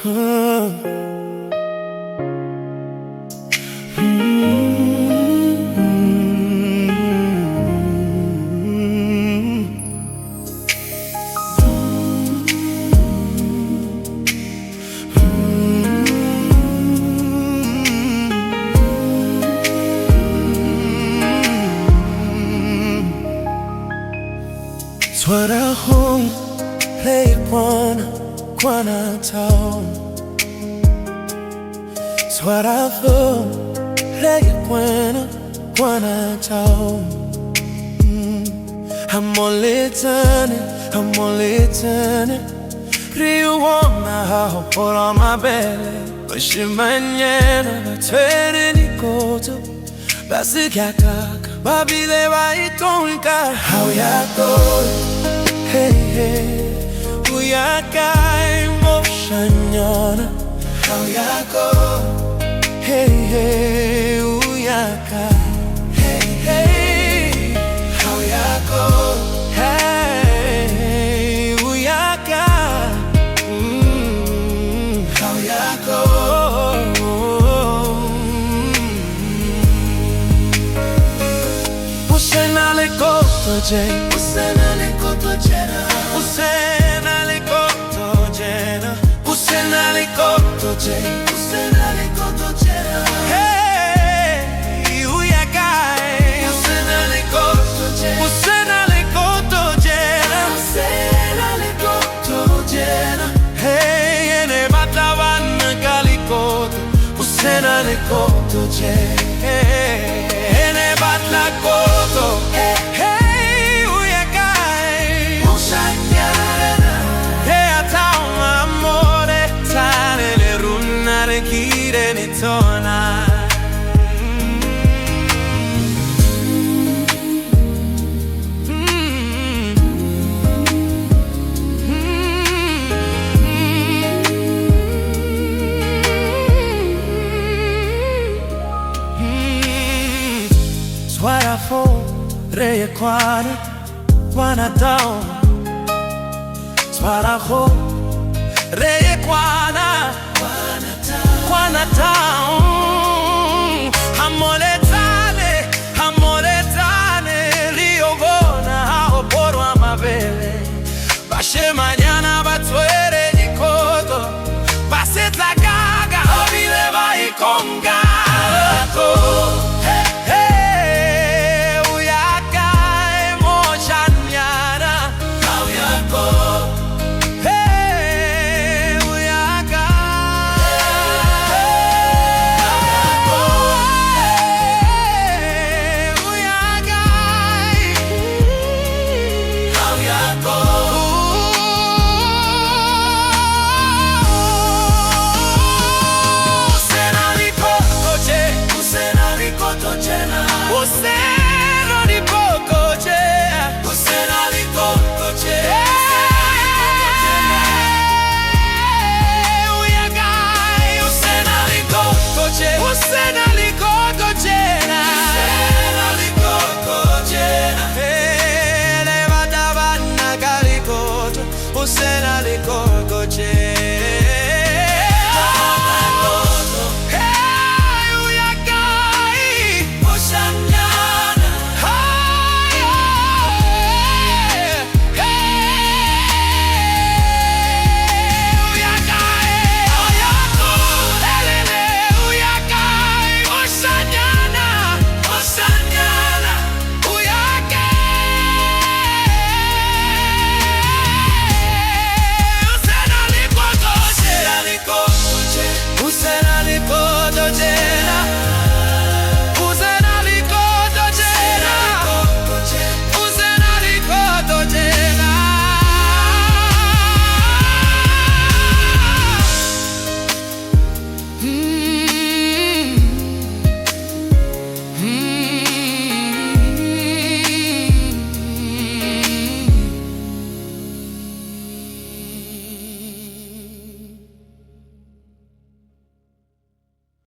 Swara home play kwana Taung. Swara home play kwana Taung. Moletsane riuona hao pora mabele bashimanyena batwere nikoto basikakaka babile baitonka how ya go. Hey, hey, uyakai moshanyana. How ya go? Hey, hey, uyakai. Hey, hey, how ya go? Hey, uyakai. How ya go? Usenale kotoje. Usenale kotojena. Usenale kotojena. Usenale kotoje. Usenale kotojena. Hey, uyakai. Usenale kotoje. Usenale kotojena. Usenale kotojena. Hey, ene batavan galikoto. Usenale kotoje. Ene batla koto. Swara phone reye kwana Taung. Swara phone reye kwana Taung. Moletsane riogona hao porwa mabele bashimanyana batwere nikoto basetakaga obile baikonga. Usenale kotojena.